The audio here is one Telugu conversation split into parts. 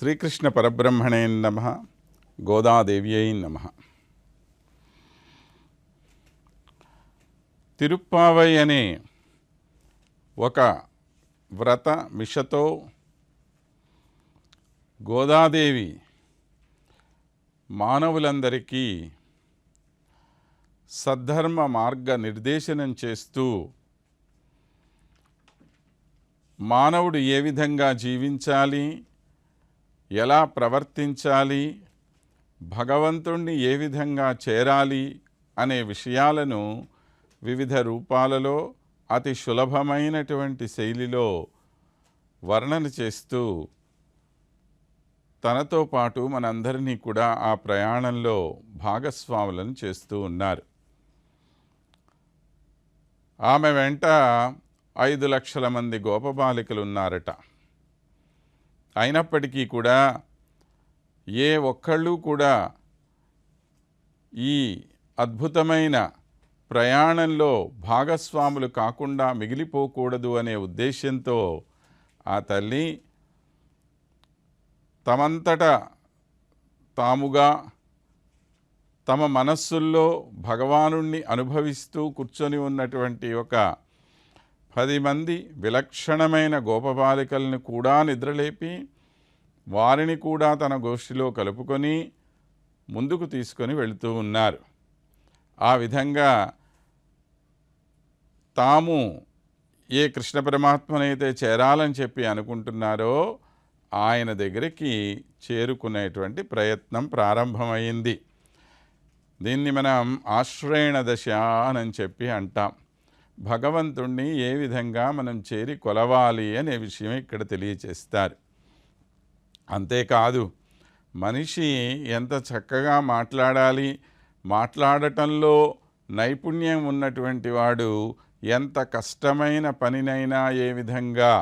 శ్రీకృష్ణ పరబ్రహ్మణే నమః. గోదాదేవ్యై నమః. తిరుప్పావై అనే ఒక వ్రత మిషతో గోదాదేవి మానవులందరికీ సద్ధర్మ మార్గ నిర్దేశనం చేస్తూ మానవుడు ఏ విధంగా జీవించాలి, ఎలా ప్రవర్తించాలి, భగవంతుణ్ణి ఏ విధంగా చేరాలి అనే విషయాలను వివిధ రూపాలలో అతి సులభమైనటువంటి శైలిలో వర్ణన చేస్తూ తనతో పాటు మనందరినీ కూడా ఆ ప్రయాణంలో భాగస్వాములను చేస్తూ ఉన్నారు. ఆమె వెంట 5 లక్షల మంది గోపబాలికలు ఉన్నారట. అయినప్పటికీ కూడా ఏ ఒక్కళ్ళు కూడా ఈ అద్భుతమైన ప్రయాణంలో భాగస్వాములు కాకుండా మిగిలిపోకూడదు అనే ఉద్దేశంతో ఆ తల్లి తమంతట తాముగా తమ మనస్సుల్లో భగవానుణ్ణి అనుభవిస్తూ కూర్చొని ఉన్నటువంటి ఒక 10 మంది విలక్షణమైన గోపబాలికలను కూడా నిద్రలేపి వారిని కూడా తన గోష్ఠిలో కలుపుకొని ముందుకు తీసుకొని వెళుతూ ఉన్నారు. ఆ విధంగా తాము ఏ కృష్ణ పరమాత్మనైతే చేరాలని చెప్పి అనుకుంటున్నారో ఆయన దగ్గరికి చేరుకునేటువంటి ప్రయత్నం ప్రారంభమైంది. దీన్ని మనం ఆశ్రయణ దశ అని చెప్పి అంటాం. భగవంతుణ్ణి ఏ విధంగా మనం చేరి కొలవాలి అనే విషయం ఇక్కడ తెలియచేస్తారు. అంతేకాదు, మనిషి ఎంత చక్కగా మాట్లాడాలి, మాట్లాడటంలో నైపుణ్యం ఉన్నటువంటి వాడు ఎంత కష్టమైన పనినైనా ఏ విధంగా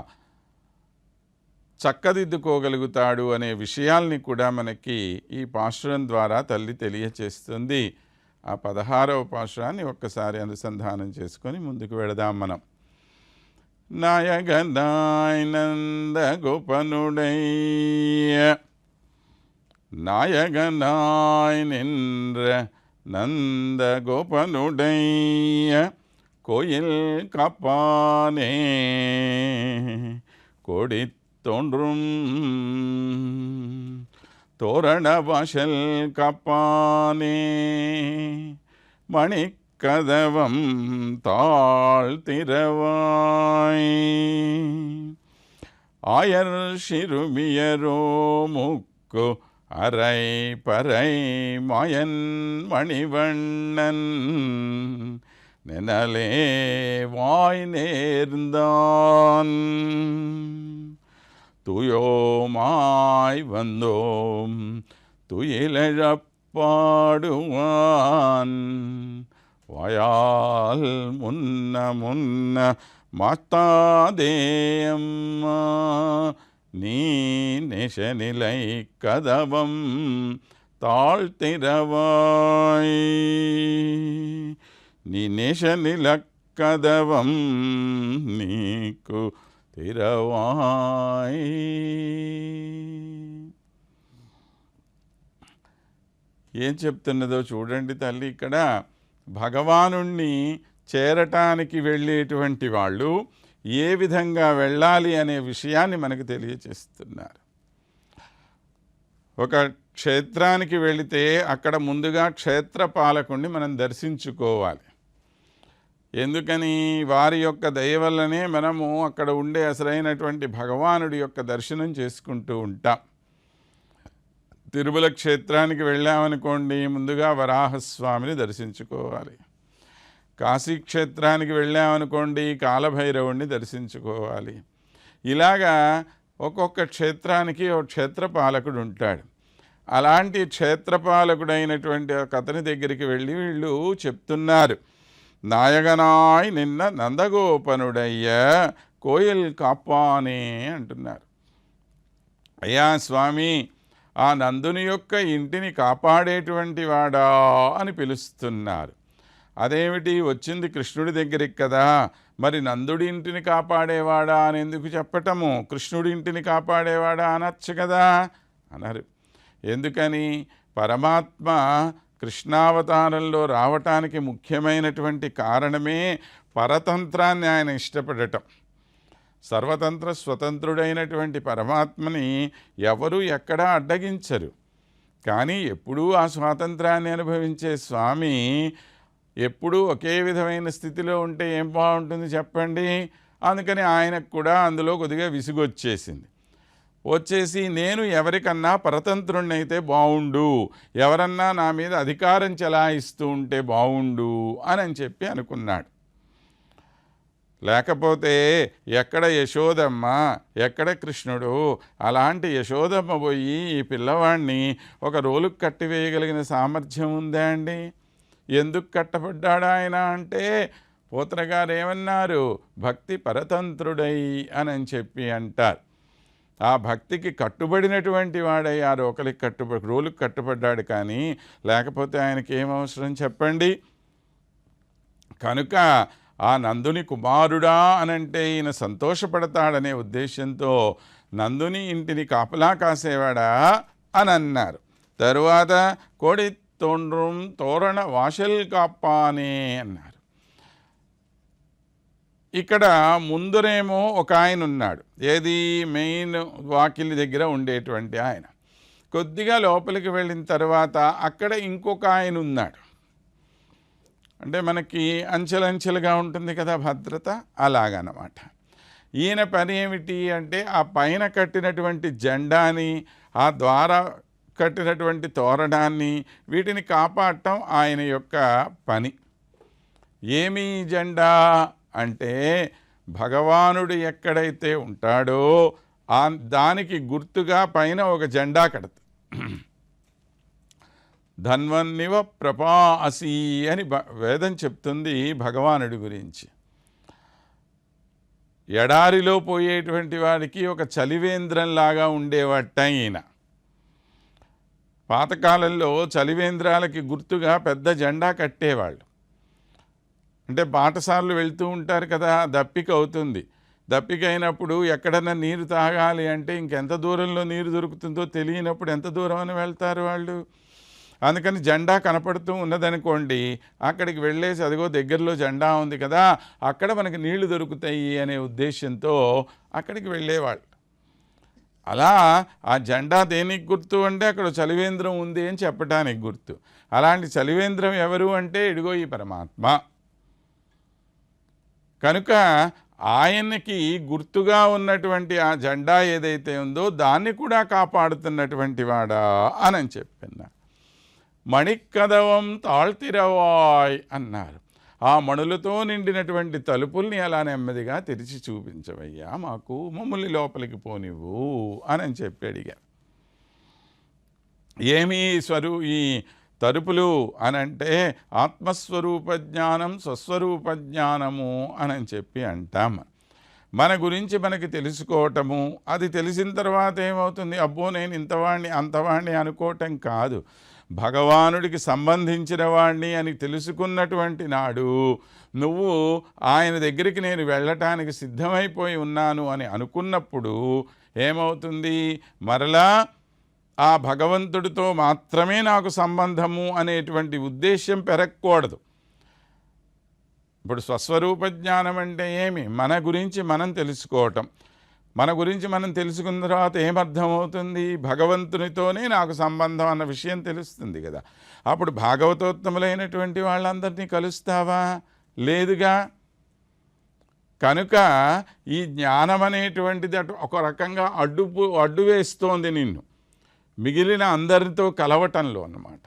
చక్కదిద్దుకోగలుగుతాడు అనే విషయాల్ని కూడా మనకి ఈ పాశురం ద్వారా తల్లి తెలియచేస్తుంది. ఆ 16వ పాశురాన్ని ఒక్కసారి అనుసంధానం చేసుకొని ముందుకు వెళదాం మనం. నాయగనాయనంద గోపనుడయ్య నాయగనాయ్ నింద్ర నంద గోపనుడయ్య கோயில் காப்பானே கொடி தோன்றும் தோரண வாசல் காப்பானே மணிக்கதவம் தாழ்த்திரவாய் ஆயர் சிறுமியரோ முக்கு அரை பறை மாயன் மணிவண்ணன் நெனலே வாய் நேர்ந்தான் துயோமாய் வந்தோம் துயிலழப்பாடுவான் வாயால் முன்ன முன்ன மாத்தாதேயம்மா நீ நெசநிலை கதவம் தாழ்த்திரவாய் నీ నేషనిలక్కదవం నీకు తిరవాయ్. ఏం చెప్తున్నదో చూడండి తల్లి. ఇక్కడ భగవానుణ్ణి చేరటానికి వెళ్ళేటువంటి వాళ్ళు ఏ విధంగా వెళ్ళాలి అనే విషయాన్ని మనకు తెలియచేస్తున్నారు. ఒక క్షేత్రానికి వెళితే అక్కడ ముందుగా క్షేత్రపాలకుణ్ణి మనం దర్శించుకోవాలి. ఎందుకని? వారి యొక్క దయ వల్లనే మనము అక్కడ ఉండే అసలైనటువంటి భగవానుడి యొక్క దర్శనం చేసుకుంటూ ఉంటాం. తిరుమల క్షేత్రానికి వెళ్ళామనుకోండి, ముందుగా వరాహస్వామిని దర్శించుకోవాలి. కాశీ క్షేత్రానికి వెళ్ళామనుకోండి, కాలభైరవుణ్ణి దర్శించుకోవాలి. ఇలాగా ఒక్కొక్క క్షేత్రానికి ఒక క్షేత్రపాలకుడు ఉంటాడు. అలాంటి క్షేత్రపాలకుడైనటువంటి ఒక అతని దగ్గరికి వెళ్ళి వీళ్ళు చెప్తున్నారు, నాయగనాయ్ నిన్న నందగోపనుడయ్య కోయిల్ కాపానే అంటున్నారు. అయ్యా స్వామి, ఆ నందుని యొక్క ఇంటిని కాపాడేటువంటి వాడా అని పిలుస్తున్నారు. అదేమిటి, వచ్చింది కృష్ణుడి దగ్గరికి కదా, మరి నందుడి ఇంటిని కాపాడేవాడా అని ఎందుకు చెప్పటము? కృష్ణుడి ఇంటిని కాపాడేవాడా అనొచ్చు కదా అన్నారు. ఎందుకని? పరమాత్మ కృష్ణావతారంలో రావటానికి ముఖ్యమైనటువంటి కారణమే పరతంత్రాన్ని ఆయన ఇష్టపడటం. సర్వతంత్ర స్వతంత్రుడైనటువంటి పరమాత్మని ఎవరు ఎక్కడా అడ్డగించరు. కానీ ఎప్పుడూ ఆ స్వాతంత్రాన్ని అనుభవించే స్వామి ఎప్పుడూ ఒకే విధమైన స్థితిలో ఉంటే ఏం బాగుంటుంది చెప్పండి? అందుకని ఆయనకు కూడా అందులో కొద్దిగా విసుగొచ్చేసింది. వచ్చేసి నేను ఎవరికన్నా పరతంత్రుణ్ణైతే బావుండు, ఎవరన్నా నా మీద అధికారం చెలాయిస్తూ ఉంటే బావుండు అని చెప్పి అనుకున్నాడు. లేకపోతే ఎక్కడ యశోదమ్మ, ఎక్కడ కృష్ణుడు? అలాంటి యశోదమ్మ పోయి ఈ పిల్లవాడిని ఒక రోలుకు కట్టివేయగలిగిన సామర్థ్యం ఉందా అండి? ఎందుకు కట్టబడ్డాడు ఆయన అంటే పోతనగారు ఏమన్నారు? భక్తి పరతంత్రుడై అని చెప్పి అంటారు. ఆ భక్తికి కట్టుబడినటువంటి వాడై ఆ రోలుకు కట్టుబడ్డాడు. కానీ లేకపోతే ఆయనకి ఏమవసరం చెప్పండి? కనుక ఆ నందుని కుమారుడా అనంటే ఈయన సంతోషపడతాడనే ఉద్దేశంతో నందుని ఇంటిని కాపలా కాసేవాడా అని అన్నారు. తరువాత కోడి తోండ్రం తోరణ వాషల్ కాపానే అన్నారు. ఇక్కడ ముందరేమో ఒక ఆయన ఉన్నాడు. ఏది? మెయిన్ వాకిలి దగ్గర ఉండేటువంటి ఆయన. కొద్దిగా లోపలికి వెళ్ళిన తర్వాత అక్కడ ఇంకొక ఆయన ఉన్నాడు. అంటే మనకి అంచెలంచెలుగా ఉంటుంది కదా భద్రత, అలాగనమాట. ఈయన పని ఏమిటి అంటే ఆ పైన కట్టినటువంటి జెండాని, ఆ ద్వారా కట్టినటువంటి తోరణాన్ని, వీటిని కాపాడటం ఆయన యొక్క పని. ఏమీ జెండా అంటే భగవానుడు ఎక్కడైతే ఉంటాడో దానికి గుర్తుగా పైన ఒక జెండా కడతాడు. ధన్వన్నివ ప్రభా అసి అని వేదం చెప్తుంది భగవానుడి గురించి. ఎడారిలో పోయేటువంటి వాడికి ఒక చలివేంద్రంలాగా ఉండేవాట ఈయన. పాతకాలంలో చలివేంద్రాలకి గుర్తుగా పెద్ద జెండా కట్టేవాళ్ళు. అంటే బాటసార్లు వెళ్తూ ఉంటారు కదా, దప్పిక అవుతుంది. దప్పిక అయినప్పుడు ఎక్కడన్నా నీరు తాగాలి అంటే ఇంకెంత దూరంలో నీరు దొరుకుతుందో తెలియనప్పుడు ఎంత దూరం అని వెళ్తారు వాళ్ళు. అందుకని జెండా కనపడుతూ ఉన్నదనుకోండి, అక్కడికి వెళ్ళేసి అదిగో దగ్గరలో జెండా ఉంది కదా, అక్కడ మనకి నీళ్లు దొరుకుతాయి అనే ఉద్దేశంతో అక్కడికి వెళ్ళేవాళ్ళు. అలా ఆ జెండా దేనికి గుర్తు అంటే అక్కడ చలివేంద్రం ఉంది అని చెప్పడానికి గుర్తు. అలాంటి చలివేంద్రం ఎవరు అంటే ఇదిగో ఈ పరమాత్మ. కనుక ఆయనకి గుర్తుగా ఉన్నటువంటి ఆ జెండా ఏదైతే ఉందో దాన్ని కూడా కాపాడుతున్నటువంటి వాడా అని చెప్పిన. మణికదవం తాళ్తిరవాయ్ అన్నారు. ఆ మణులతో నిండినటువంటి తలుపుల్ని అలా నెమ్మదిగా తెరిచి చూపించవయ్యా మాకు, మమ్మల్ని లోపలికి పోనివ్వు అని చెప్పి అడిగారు. ఏమీ ఈ తలుపులు అనంటే ఆత్మస్వరూప జ్ఞానం, స్వస్వరూప జ్ఞానము అని చెప్పి అంటాం. మన గురించి మనకి తెలుసుకోవటము, అది తెలిసిన తర్వాత ఏమవుతుంది? అబ్బో నేను ఇంతవాణ్ణి అంతవాణ్ణి అనుకోవటం కాదు. భగవానుడికి సంబంధించిన వాణ్ణి అని తెలుసుకున్నటువంటి నాడు నువ్వు ఆయన దగ్గరికి నేను వెళ్ళటానికి సిద్ధమైపోయి ఉన్నాను అని అనుకున్నప్పుడు ఏమవుతుంది? మరలా ఆ భగవంతుడితో మాత్రమే నాకు సంబంధము అనేటువంటి ఉద్దేశ్యం పెరగకూడదు. ఇప్పుడు స్వస్వరూప జ్ఞానం అంటే ఏమి? మన గురించి మనం తెలుసుకోవటం. మన గురించి మనం తెలుసుకున్న తర్వాత ఏమర్థమవుతుంది? భగవంతునితోనే నాకు సంబంధం అన్న విషయం తెలుస్తుంది కదా. అప్పుడు భాగవతోత్తములైనటువంటి వాళ్ళందరినీ కలుస్తావా? లేదుగా. కనుక ఈ జ్ఞానం అనేటువంటిది ఒక రకంగా అడ్డు వేస్తోంది నిన్ను మిగిలిన అందరితో కలవటంలో అన్నమాట.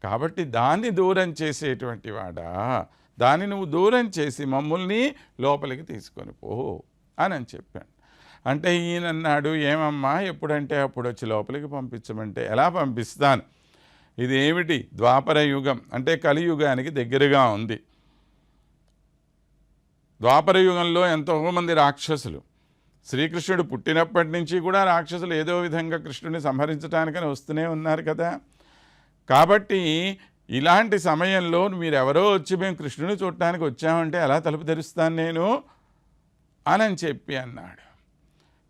కాబట్టి దాన్ని దూరం చేసేటువంటి వాడా, దాన్ని నువ్వు దూరం చేసి మమ్మల్ని లోపలికి తీసుకొని పో అని చెప్పాను. అంటే ఈయన అన్నాడు, ఏమమ్మా ఎప్పుడంటే అప్పుడు వచ్చి లోపలికి పంపించమంటే ఎలా పంపిస్తాను? ఇది ఏమిటి? ద్వాపర యుగం అంటే కలియుగానికి దగ్గరగా ఉంది. ద్వాపర యుగంలో ఎంతోమంది రాక్షసులు, శ్రీకృష్ణుడు పుట్టినప్పటి నుంచి కూడా రాక్షసులు ఏదో విధంగా కృష్ణుడిని సంహరించడానికని వస్తూనే ఉన్నారు కదా. కాబట్టి ఇలాంటి సమయంలో మీరెవరో వచ్చి మేము కృష్ణుని చూడటానికి వచ్చామంటే ఎలా తలుపు తెరుస్తాను నేను అని చెప్పి అన్నాడు.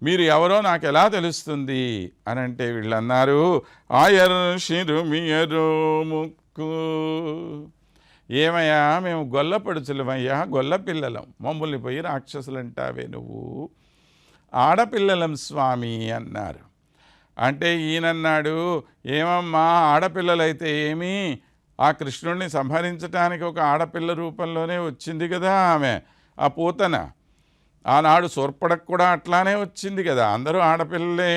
మీరు ఎవరో నాకు ఎలా తెలుస్తుంది అని అంటే వీళ్ళు అన్నారు, ఆయర్ శిరుమియరు ముక్కు. ఏమయ్యా, మేము గొల్లపడుచులమయ్యా, గొల్ల పిల్లలం, మమ్మల్ని పోయి రాక్షసులు అంటావే నువ్వు, ఆడపిల్లలం స్వామి అన్నారు. అంటే ఈయనన్నాడు, ఏమమ్మా ఆడపిల్లలైతే ఏమి, ఆ కృష్ణుడిని సంహరించడానికి ఒక ఆడపిల్ల రూపంలోనే వచ్చింది కదా ఆమె, ఆ పూతన. ఆనాడు శూర్పణఖ కూడా అట్లానే వచ్చింది కదా, అందరూ ఆడపిల్లలే.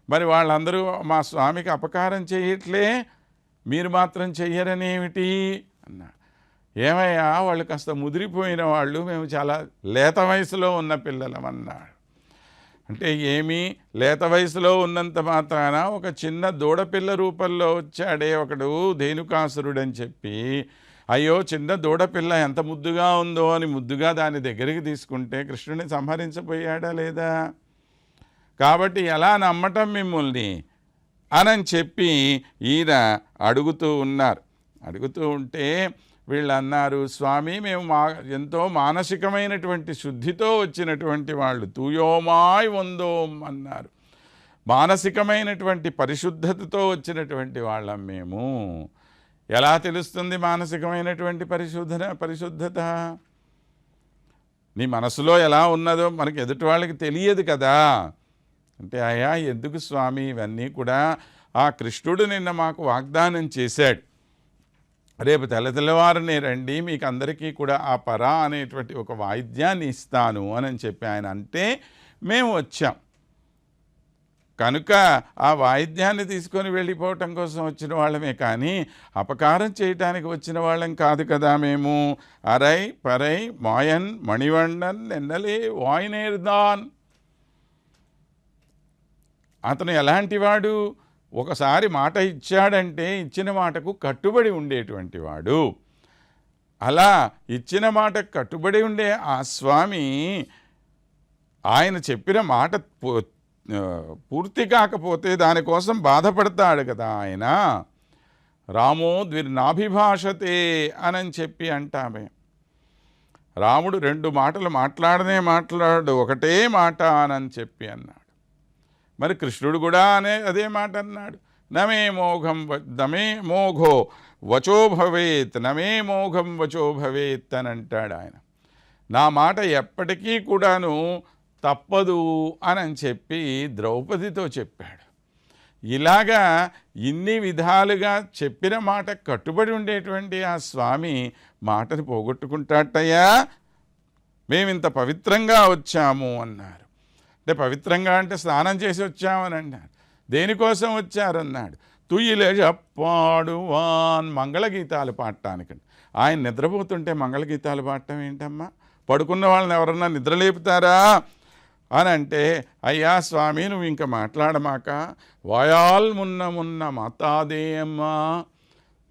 మరి వాళ్ళందరూ మా స్వామికి అపకారం చేయట్లే, మీరు మాత్రం చెయ్యరనేమిటి అన్నాడు. ఏమయ్యా, వాళ్ళు కాస్త ముదిరిపోయిన వాళ్ళు, మేము చాలా లేత వయసులో ఉన్న పిల్లలం అన్నాడు. అంటే ఏమీ, లేత వయసులో ఉన్నంత మాత్రాన ఒక చిన్న దూడపిల్ల రూపంలో వచ్చాడే ఒకడు ధేనుకాసురుడు అని చెప్పి, అయ్యో చిన్న దూడపిల్ల ఎంత ముద్దుగా ఉందో అని ముద్దుగా దాని దగ్గరికి తీసుకుంటే కృష్ణుని సంహరించబోయాడా లేదా? కాబట్టి ఎలా నమ్మటం మిమ్మల్ని అని చెప్పి ఈయన అడుగుతూ ఉన్నారు. అడుగుతూ ఉంటే వీళ్ళు అన్నారు, స్వామి మేము ఎంతో మానసికమైనటువంటి శుద్ధితో వచ్చినటువంటి వాళ్ళు, తూయోమాయ్ వందోం అన్నారు. మానసికమైనటువంటి పరిశుద్ధతతో వచ్చినటువంటి వాళ్ళం మేము. ఎలా తెలుస్తుంది మానసికమైనటువంటి పరిశుద్ధత? నీ మనసులో ఎలా ఉన్నదో మనకి ఎదుటి వాళ్ళకి తెలియదు కదా. అంటే అయ్యా ఎందుకు స్వామి ఇవన్నీ కూడా, ఆ కృష్ణుడు నిన్న మాకు వాగ్దానం చేశాడు, రేపు తెల్లవారునే రండి, మీకు అందరికీ కూడా ఆ పరా అనేటువంటి ఒక వాయిద్యాన్ని ఇస్తాను అని చెప్పి ఆయన అంటే మేము వచ్చాం. కనుక ఆ వాయిద్యాన్ని తీసుకొని వెళ్ళిపోవటం కోసం వచ్చిన వాళ్ళమే కానీ అపకారం చేయటానికి వచ్చిన వాళ్ళం కాదు కదా మేము. అరై పరై మాయన్ మణివండన్ ఎన్నలే వాయినేర్దాన్. అతను ఎలాంటివాడు? ఒకసారి మాట ఇచ్చాడంటే ఇచ్చిన మాటకు కట్టుబడి ఉండేటువంటి వాడు. అలా ఇచ్చిన మాటకు కట్టుబడి ఉండే ఆ స్వామి ఆయన చెప్పిన మాట పూర్తి కాకపోతే దానికోసం బాధపడతాడు కదా ఆయన. రామో ద్విర్నాభిభాషతే అని చెప్పి అంటామే. రాముడు 2 మాటలు మాట్లాడు, ఒకటే మాట అని చెప్పి అన్నాడు. మరి కృష్ణుడు కూడా అదే మాట అన్నాడు, నమే మోఘో వచో భవేత్, నమే మోఘం వచో భవేత్ అని అంటాడు ఆయన. నా మాట ఎప్పటికీ కూడాను తప్పదు అని చెప్పి ద్రౌపదితో చెప్పాడు. ఇలాగా ఇన్ని విధాలుగా చెప్పిన మాట కట్టుబడి ఉండేటువంటి ఆ స్వామి మాటను పోగొట్టుకుంటాటయ్యా. మేమింత పవిత్రంగా వచ్చాము అన్నారు. అంటే పవిత్రంగా అంటే స్నానం చేసి వచ్చామని అన్నాడు. దేనికోసం వచ్చారన్నాడు, తుయిలే చెప్పాడువాన్, మంగళగీతాలు పాడటానికి. ఆయన నిద్రపోతుంటే మంగళగీతాలు పాడటం ఏంటమ్మా? పడుకున్న వాళ్ళని ఎవరన్నా నిద్రలేపుతారా అని అంటే, అయ్యా స్వామి నువ్వు ఇంకా మాట్లాడమాక, వాయాల్ మున్న మాతాదేయమ్మా,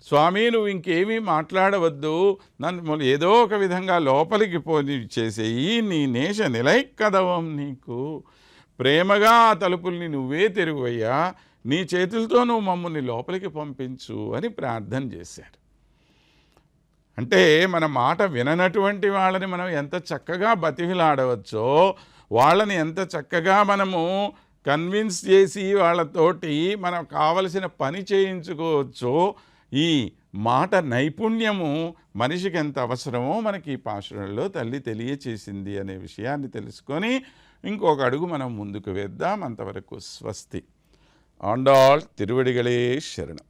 స్వామి నువ్వు ఇంకేమీ మాట్లాడవద్దు, నన్ను ఏదో ఒక విధంగా లోపలికి పోని చేసేయి, నీ నేష నిలైక్కదవం, నీకు ప్రేమగా ఆ తలుపుల్ని నువ్వే తెరువయ్యా, నీ చేతులతో నువ్వు మమ్మల్ని లోపలికి పంపించు అని ప్రార్థన చేశారు. అంటే మన మాట విననటువంటి వాళ్ళని మనం ఎంత చక్కగా బతిమిలాడవచ్చో, వాళ్ళని ఎంత చక్కగా మనము కన్విన్స్ చేసి వాళ్ళతోటి మనం కావలసిన పని చేయించుకోవచ్చో, ఈ మాట నైపుణ్యము మనిషికి ఎంత అవసరమో మనకి ఈ పాశురంలో తల్లి తెలియచేసింది అనే విషయాన్ని తెలుసుకొని ఇంకొక అడుగు మనం ముందుకు వేద్దాం. అంతవరకు స్వస్తి. ఆండాళ్ తిరువడిగళే శరణం.